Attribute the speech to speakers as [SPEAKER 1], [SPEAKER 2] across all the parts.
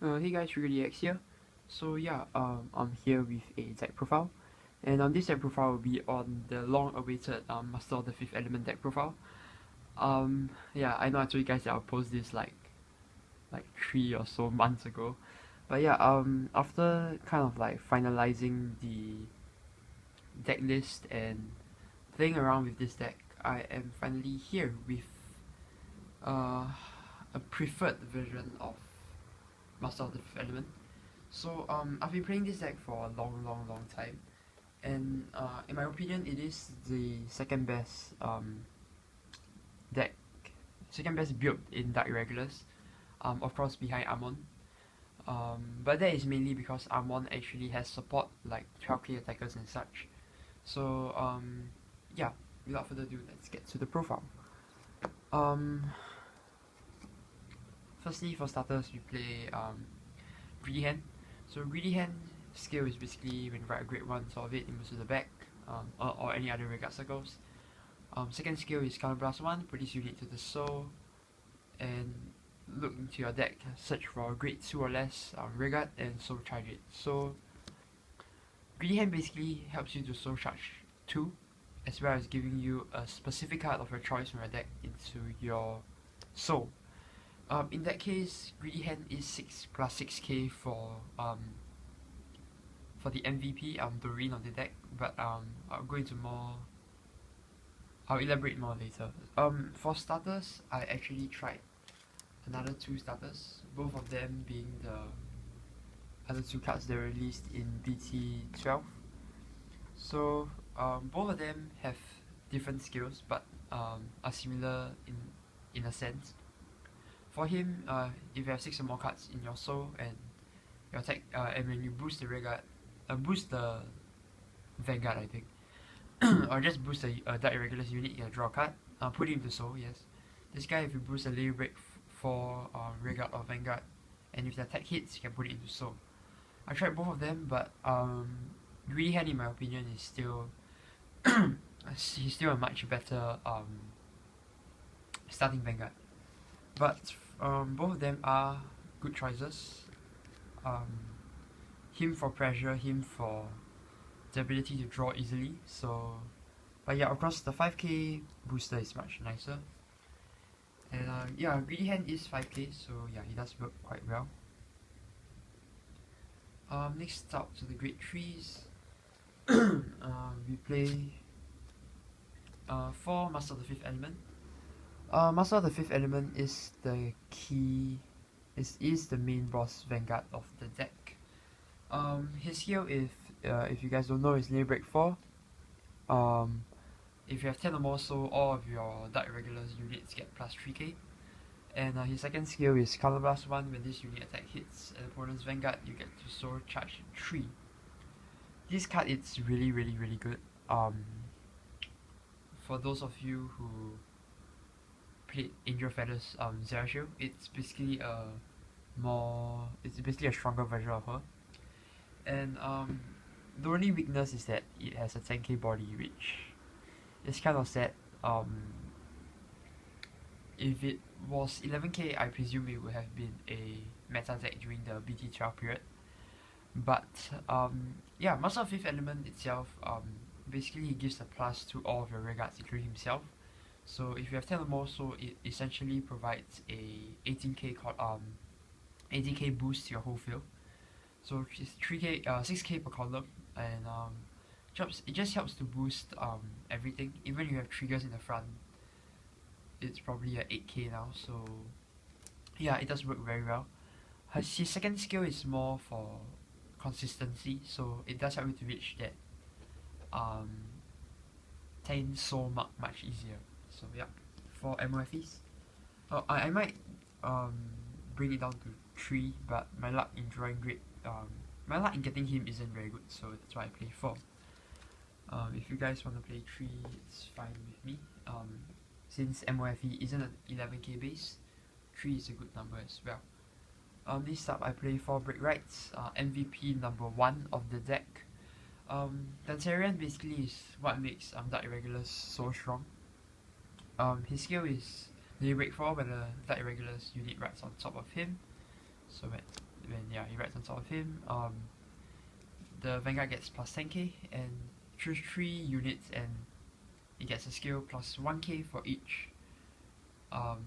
[SPEAKER 1] Hey guys, ReallyX here. So yeah, I'm here with a deck profile, and this deck profile will be on the long-awaited Master of the Fifth Element deck profile. Yeah, I know I told you guys that I'll post this like 3 or so months ago, but yeah, after kind of like finalizing the deck list and playing around with this deck, I am finally here with uh a preferred version of Master of the Fifth Element. So I've been playing this deck for a long time, and in my opinion, it is the deck, second best build in Dark Irregulars. Of course behind Amon. But that is mainly because Amon actually has support like 12k attackers and such. So yeah, without further ado, let's get to the profile. Um, Firstly, for starters, we play Greedy Hand. So Greedy Hand skill is basically when you write a grade 1 sort of it, it moves to the back, or any other regard circles. Second skill is Counterblast 1, put this unit to the soul, and look into your deck, search for a grade 2 or less regard, and soul charge it. So Greedy Hand basically helps you to soul charge 2, as well as giving you a specific card of your choice from your deck into your soul. In that case, Greedy Hand is 6 plus 6k for the MVP, Doreen on the deck, but I'll go into more. I'll elaborate more later. For starters, I actually tried another 2 starters, both of them being the other 2 cards that were released in BT12. So both of them have different skills, but are similar in a sense. For him, if you have 6 or more cards in your soul and your attack, and when you boost the regard, boost the Vanguard, I think, or just boost the Dark Irregulars unit, you can draw a card. Put it into soul, yes. This guy, if you boost a Lady Break for Regard or Vanguard, and if the attack hits, you can put it into soul. I tried both of them, but Greedy Hand, in my opinion, is still he's still a much better starting Vanguard. But both of them are good choices. Him for pressure, him for the ability to draw easily. So, but yeah, of course, the 5k booster is much nicer. And yeah, Greedy Hand is 5k, so yeah, he does work quite well. Next up to the grade 3s, we play 4 Master of the Fifth Element. Master of the Fifth Element is the key, is the main boss Vanguard of the deck. His skill, if you guys don't know, is Lay Break 4. If you have 10 or more, so all of your Dark Irregulars units get plus 3k. And his second skill is Counterblast 1. When this unit attack hits an opponent's Vanguard, you get to soul charge 3. This card is really good. For those of you who played Angel Feathers Zerashil, it's basically a stronger version of her. And the only weakness is that it has a 10k body, which is kind of sad. If it was 11k, I presume it would have been a meta deck during the BT12 period. But yeah, Master of Fifth Element itself, basically it gives a plus to all of your regards, including himself. So if you have 10 or more, so it essentially provides a 18k boost to your whole field. So it's 3k, 6k per column, and it just helps to boost everything. Even if you have triggers in the front, it's probably at 8k now. So yeah, it does work very well. His second skill is more for consistency, so it does help you to reach that 10 soul mark much easier. So yeah, for MOFEs, I might bring it down to 3, but my luck in drawing grade, my luck in getting him isn't very good, so that's why I play 4. If you guys want to play 3, it's fine with me. Since MOFE isn't an 11k base, 3 is a good number as well. This up, I play 4 Break Rights, MVP number 1 of the deck. Dancerian basically is what makes Dark Irregulars so strong. His skill is Lay Break 4 when the Dark Irregulars unit rides on top of him. So when when he rides on top of him. The Vanguard gets plus 10k and choose 3 units and it gets a skill plus 1k for each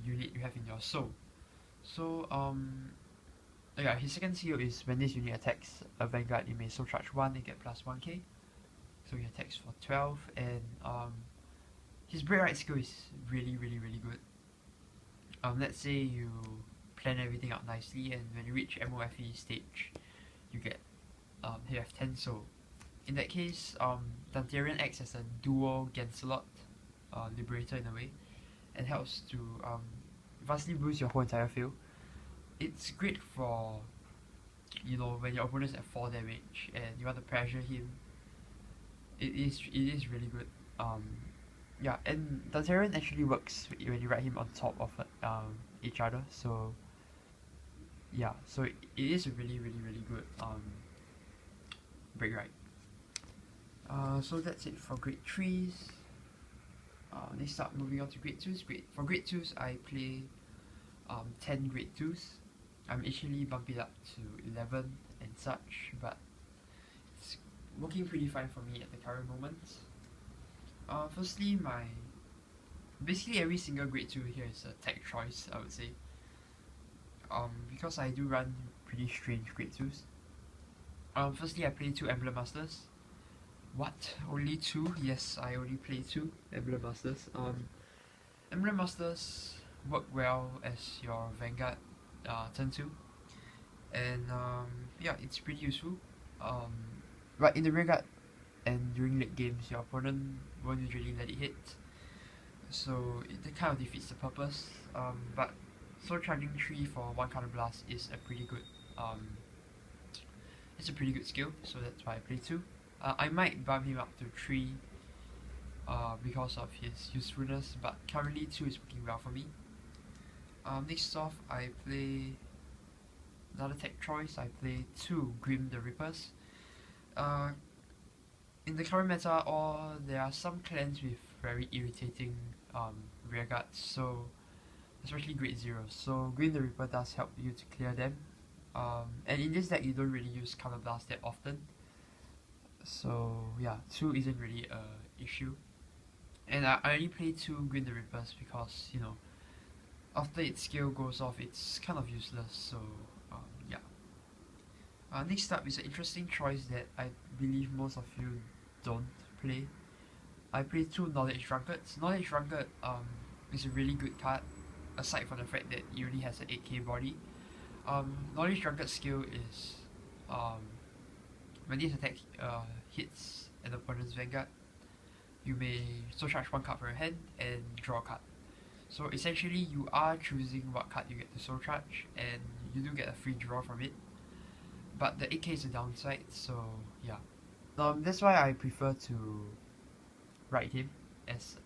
[SPEAKER 1] unit you have in your soul. So yeah, his second skill is when this unit attacks a Vanguard, you may soul charge 1 and get plus 1k. So he attacks for 12, and his brake ride skill is really good. Let's say you plan everything out nicely, and when you reach MOFE stage, you get you have 10 soul. In that case, Dantarian acts as a dual Gancelot liberator in a way, and helps to vastly boost your whole entire field. It's great for, you know, when your opponent's at 4 damage and you want to pressure him. It is really good. Yeah, and Dantarian actually works when you ride him on top of each other. So yeah, so it is a really good brake ride. So that's it for grade 3s. Let's start moving on to grade 2s. For grade 2s, I play 10 grade 2s. I'm actually bump it up to 11 and such, but it's working pretty fine for me at the current moment. Firstly, basically every single grade 2 here is a tech choice, I would say. Because I do run pretty strange grade 2s. Firstly, I play 2 Emblem Masters. What? Only 2? Yes, I only play 2 Emblem Masters. Emblem Masters work well as your Vanguard turn 2, and yeah, it's pretty useful. But in the rear guard and during late games, your opponent won't usually let it hit, so it kind of defeats the purpose. But soul charging 3 for 1 counter blast is a pretty good it's a pretty good skill, so that's why I play 2. I might bump him up to 3 because of his usefulness, but currently 2 is working well for me. Next off, I play another tech choice. I play 2 Grim the Reapers. In the current meta, there are some clans with very irritating rearguards, so especially grade 0. So Grim the Reaper does help you to clear them. And in this deck, you don't really use Counter Blast that often. So yeah, 2 isn't really a issue. And I only play 2 Grim the Reapers because, you know, after its skill goes off, it's kind of useless, so yeah. Next up is an interesting choice that I believe most of you don't play. I play 2 Knowledge Drunkards. Knowledge Drunkard is a really good card, aside from the fact that it only has an 8k body. Knowledge Drunkard's skill is when this attack hits an opponent's Vanguard, you may soul charge 1 card from your hand and draw a card. So essentially, you are choosing what card you get to soul charge, and you do get a free draw from it. But the 8k is a downside, so yeah. That's why I prefer to ride him as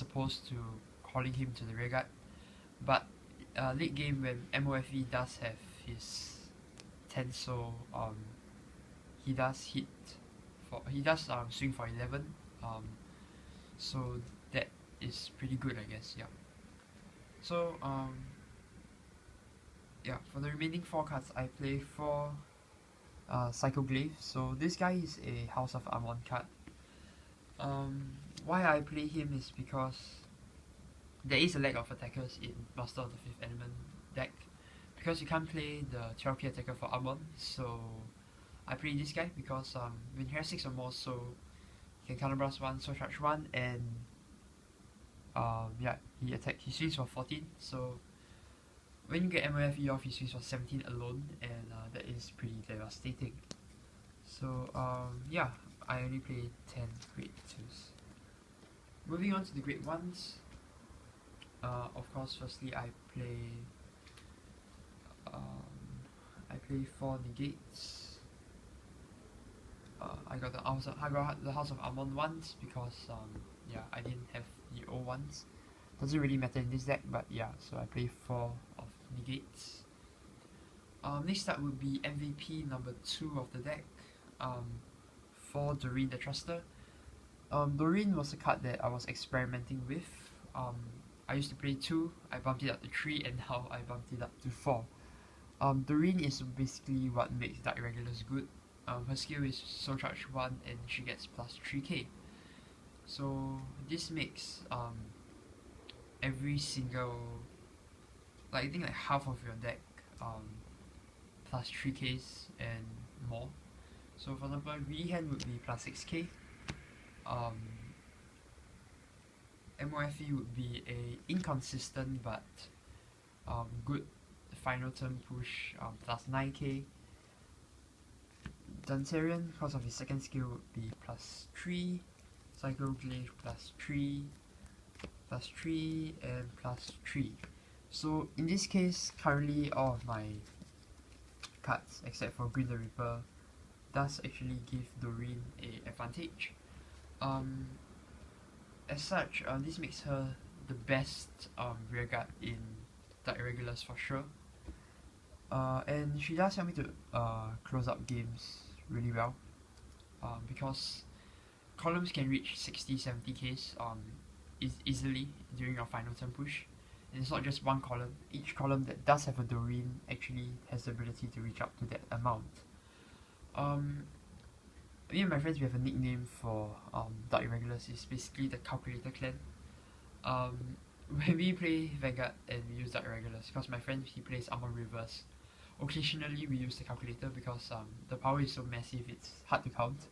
[SPEAKER 1] opposed to calling him to the rearguard. But late game, when MOFE does have his 10 soul, he does swing for 11. So that is pretty good, I guess. Yeah. So yeah, for the remaining 4 cards, I play 4 Psychoglaive. So this guy is a House of Amon card. Why I play him is because there is a lack of attackers in Master of the 5th Element deck, because you can't play the 12k attacker for Amon. So I play this guy because when you have 6 or more, so you can counterblast 1, soul charge 1, and yeah, he swings for 14. So when you get MOFE off, he swings for 17 alone, and that is pretty devastating. So yeah, I only play 10 grade 2s. Moving on to the grade 1s. Of course, firstly I play 4 negates. I got the House of Amon ones because yeah, I didn't have the O ones. Doesn't really matter in this deck, but yeah, so I play 4 of negates. Next up would be MVP number 2 of the deck. For Doreen the Truster. Doreen was a card that I was experimenting with. I used to play 2, I bumped it up to 3, and now I bumped it up to 4. Doreen is basically what makes Dark Irregulars good. Her skill is Soul Charge 1 and she gets plus 3k. So this makes every single, like I think like half of your deck plus 3ks and more. So for example, Greedy Hand would be plus 6k. MOFE would be a inconsistent but good final turn push, plus 9k. Dunsarian, because of his second skill, would be plus 3. Psychoglyph plus 3, plus 3, and plus 3. So in this case, currently all of my cards, except for Green the Reaper, does actually give Doreen a advantage. As such, this makes her the best rearguard in Dark Irregulars for sure. And she does help me to close up games really well, because columns can reach 60-70ks easily during your final turn push. And it's not just one column. Each column that does have a Doreen actually has the ability to reach up to that amount. Me and my friends, we have a nickname for Dark Irregulars. It's basically the Calculator Clan. When we play Vanguard and we use Dark Irregulars, because my friend, he plays Armor Reverse, occasionally we use the Calculator because the power is so massive, it's hard to count.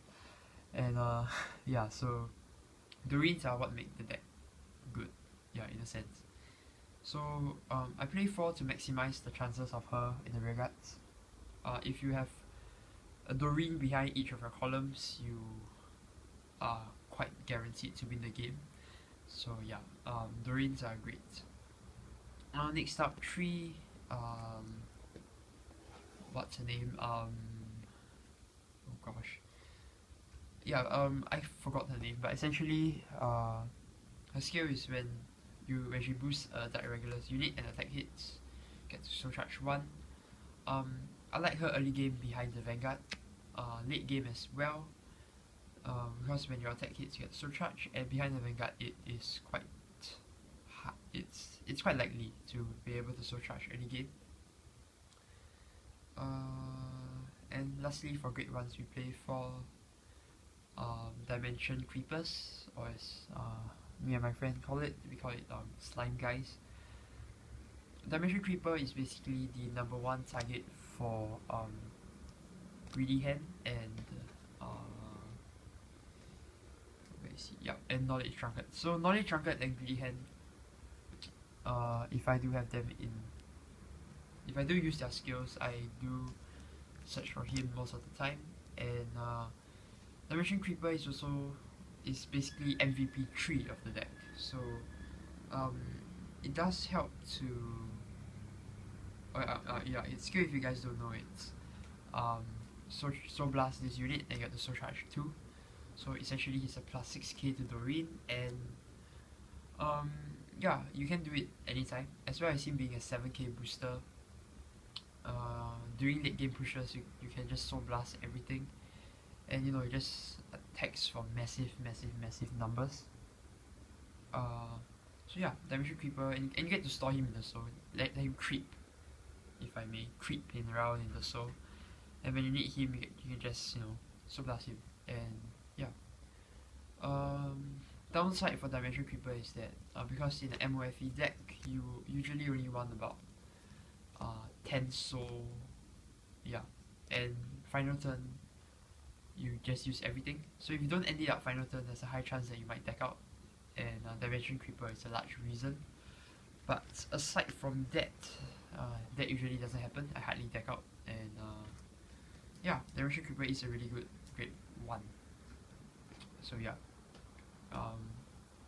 [SPEAKER 1] And yeah, so Doreens are what make the deck good, yeah, in a sense. So I play 4 to maximize the chances of her in the rearguards. If you have a Doreen behind each of your columns, you are quite guaranteed to win the game. So yeah, Doreens are great. Next up, 3, what's her name? Oh gosh. Yeah, I forgot her name, but essentially, her skill is when she boosts Dark Irregulars unit and attack hits, get to Soul Charge 1. I like her early game behind the Vanguard, late game as well, because when your attack hits you get Soul Charge, and behind the Vanguard it is quite hard. It's quite likely to be able to Soul Charge early game. And lastly, for grade 1s we play 4 Dimension Creepers, or as me and my friend call it, we call it Slime Guys. Dimension Creeper is basically the number 1 target for Greedy Hand and and Knowledge Drunkard. So Knowledge Drunkard and Greedy Hand, if I do use their skills, I do search for him most of the time. And Dimension Creeper is basically MVP 3 of the deck. So it does help to its skill, if you guys don't know, it's Soul Blast this unit and you get the Soul Charge 2. So essentially he's a plus 6k to Doreen, and yeah, you can do it anytime, as well as him being a 7k booster. During late game pushes, you can just Soul Blast everything, and you know, it just attacks for massive numbers. So yeah, Dimension Creeper, and you get to store him in the soul, let him creep, if I may, creep in around in the soul, and when you need him, you can just, you know, Soul Blast him. And yeah, downside for Dimension Creeper is that because in the MOFE deck you usually only want about 10 soul, yeah, and final turn you just use everything. So if you don't end it up final turn, there's a high chance that you might deck out, and Dimension Creeper is a large reason. But aside from that, that usually doesn't happen. I hardly deck out, and yeah, Dimension Creeper is a really good grade 1. So yeah,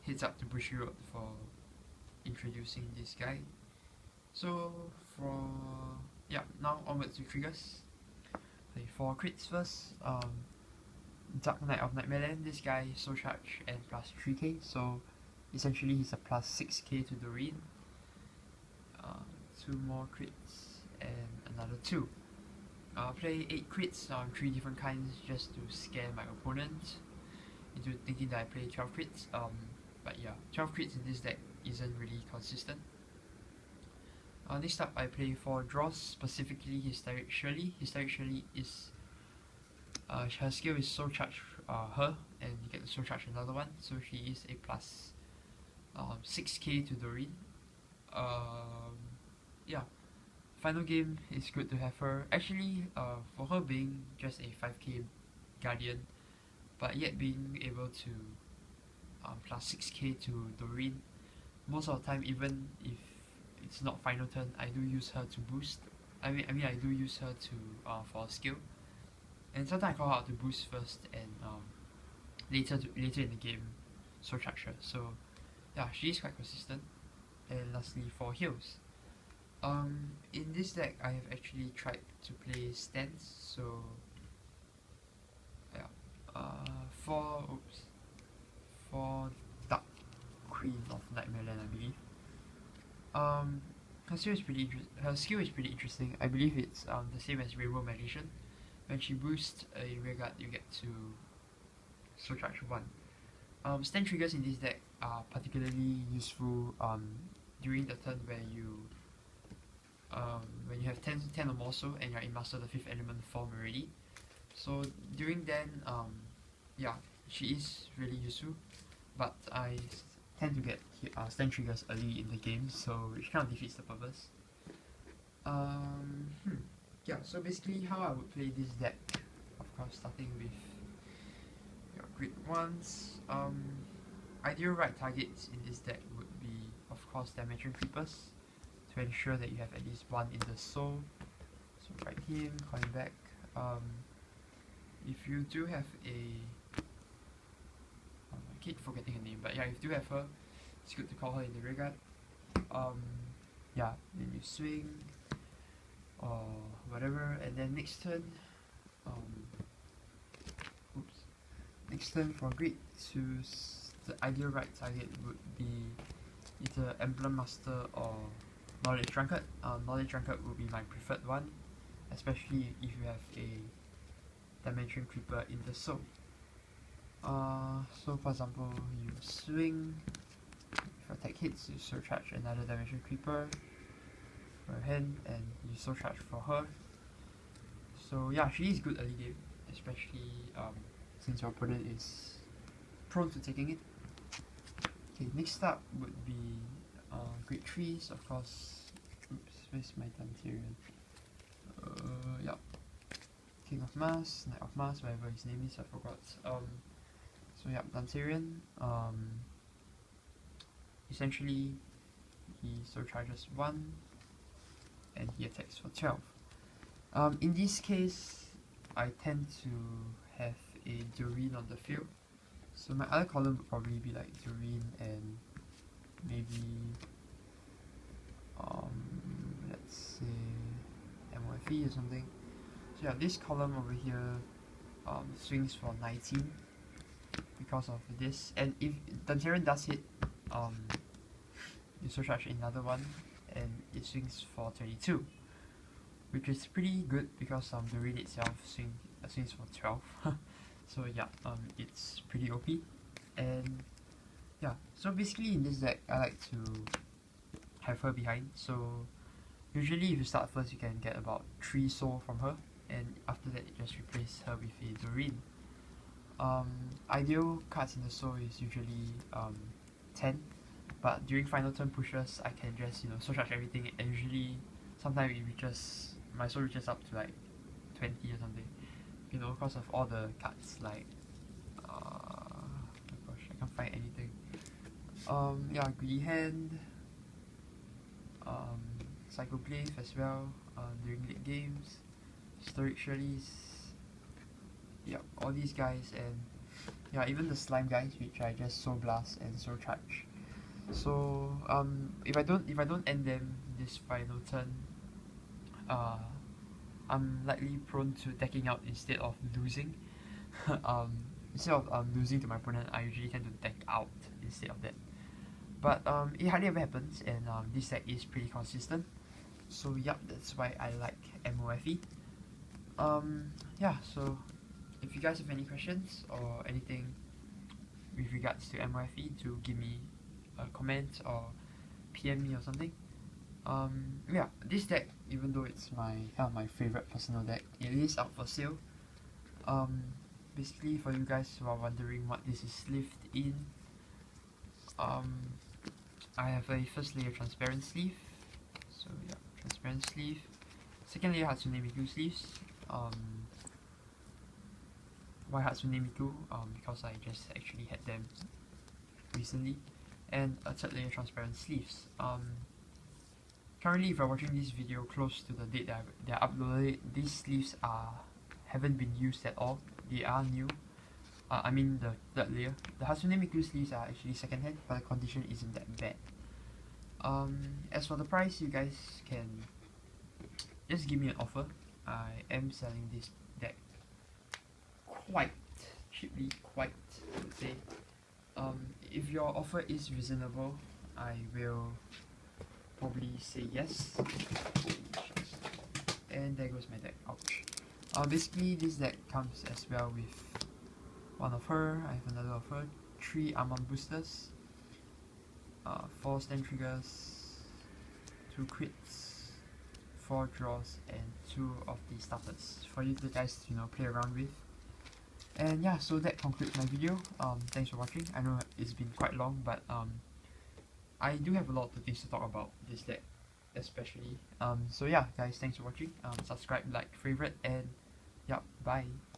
[SPEAKER 1] heads up to Bushiroad for introducing this guy. So now onwards to triggers. Okay, for crits first, Dark Knight of Nightmareland, this guy Soul Charge and plus 3k, so essentially he's a plus 6k to Doreen. 2 more crits and another 2. Play 8 crits on 3 different kinds just to scare my opponent into thinking that I play 12 crits. But yeah, 12 crits in this deck isn't really consistent. Next up, I play for draws, specifically Hysteric Shirley. Hysteric Shirley is her skill is soul charge her, and you get to soul charge another one, so she is a plus 6k to Doreen. Yeah, final game is good to have her. Actually, for her being just a 5k guardian, but yet being able to plus 6k to Doreen, most of the time, even if it's not final turn, I do use her to boost. I mean I do use her to for a skill, and sometimes I call her out to boost first, and later in the game soul charge her. So yeah, she is quite consistent. And lastly, for heals, in this deck I have actually tried to play stance. So yeah, for Dark Queen of Nightmare Land, I believe. Her skill is pretty interesting. I believe it's the same as Rainbow Magician. When she boosts a rear guard, you get to soul charge 1. Stand triggers in this deck are particularly useful during the turn where you when you have 10 or more so, and you're in Master of the 5th Element form already. So during then, yeah, she is really useful, but I tend to get stand triggers early in the game, so which kind of defeats the purpose. Yeah, so basically how I would play this deck, of course starting with your grid ones. Ideal right targets in this deck would be, of course, Dimension Creepers, to ensure that you have at least one in the soul. So right him, call him back. If you do have a I keep forgetting her name, but yeah, if you do have her, it's good to call her in the rear guard. Yeah, then you swing or whatever, and then next turn, next turn for grid, the ideal right target would be either Emblem Master or Knowledge Drunkard. Knowledge Drunkard would be my preferred one, especially if you have a Dimension Creeper in the soul. So for example, you swing, if attack hits, you soul charge another Dimension Creeper for her hand, and you soul charge for her. So yeah, she is good early game, especially since your opponent is prone to taking it. Okay, next up would be grade 3s, of course. Oops, where's my Dantarian? Yeah. King of Mars, Knight of Mars, whatever his name is, I forgot. So yeah, Dantarian. Essentially, he soul charges 1, and he attacks for 12. In this case, I tend to have a Doreen on the field. So my other column would probably be like Doreen and maybe let's say MOFE or something. So yeah, this column over here swings for 19 because of this, and if Dantarian does hit, you soul charge another one, and it swings for 22, which is pretty good because Doreen itself swings for 12. So yeah, it's pretty OP. And yeah, so basically in this deck I like to have her behind. So usually if you start first, you can get about 3 soul from her, and after that you just replace her with a Doreen. Ideal cards in the soul is usually 10, but during final turn pushes I can just soul charge everything, and usually sometimes it reaches, my soul reaches up to like 20 or something, because of all the cards like oh my gosh, I can't find anything. Yeah, Greedy Hand, Psychoglyph as well during late games, Storage Shirley's, yeah, all these guys, and yeah, even the slime guys, which I just soul blast and soul charge. So if I don't end them this final turn, I'm likely prone to decking out instead of losing. Instead of losing to my opponent, I usually tend to deck out instead of that. But it hardly ever happens, and this deck is pretty consistent. So yep, that's why I like MOFE. Yeah, so if you guys have any questions or anything with regards to MOFE, do give me a comment or PM me or something. Yeah, this deck, even though it's my favorite personal deck, it is up for sale. Um, Basically, for you guys who are wondering what this is sleeved in, um, I have a first layer transparent sleeve. So yeah, transparent sleeve. Second layer Hatsune Miku sleeves. Why Hatsune Miku? Because I just actually had them recently. And a third layer transparent sleeves. Currently, if you're watching this video close to the date that I uploaded, these sleeves haven't been used at all. They are new. I mean the third layer. The Hatsune Miku sleeves are actually second hand, but the condition isn't that bad. As for the price, you guys can just give me an offer. I am selling this deck quite cheaply, I would say. If your offer is reasonable, I will probably say yes. And there goes my deck. Ouch. Basically, this deck comes as well with one of her. I have another of her. 3 Armor boosters. 4 stand triggers. 2 crits. 4 draws and 2 of the starters for you guys to play around with. And yeah, so that concludes my video. Thanks for watching. I know it's been quite long, but I do have a lot of things to talk about this deck, especially. So yeah, guys, thanks for watching. Subscribe, like, favorite, and yeah, bye.